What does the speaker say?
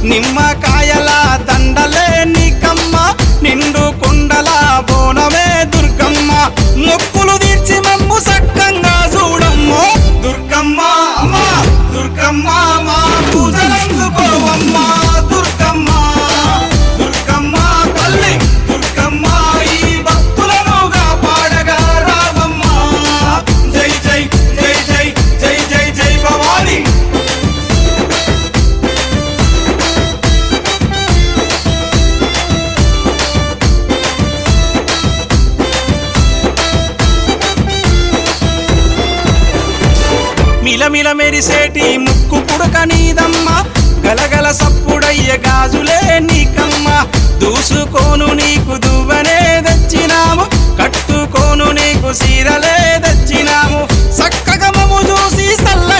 నిమ్మకాయల దండలే నీకమ్మ నిండు కుండల బోనమే దుర్గమ్మ మొక్కులు తీర్చి మమ్ము సక్కంగా చూడమ్మో దుర్గమ్మ అమ్మ దుర్గమ్మ మా పూజలందుకోవమ్మ దుర్గమ్మ దుర్గమ్మ తల్లి దుర్గమ్మ ఈ భక్తులను కాపాడగా రావమ్మ జై జై జై జై జై జై జై భవాని మిలమిల మెరిసేటి ముక్కు పుడక నీదమ్మ గలగల సప్పుడయ్య గాజులే నీకమ్మ దూసుకోను నీకు దువ్వనే తెచ్చినాము కట్టుకోను నీకు సీరలే తెచ్చినాము చక్కగా మము చూసి సల్లగా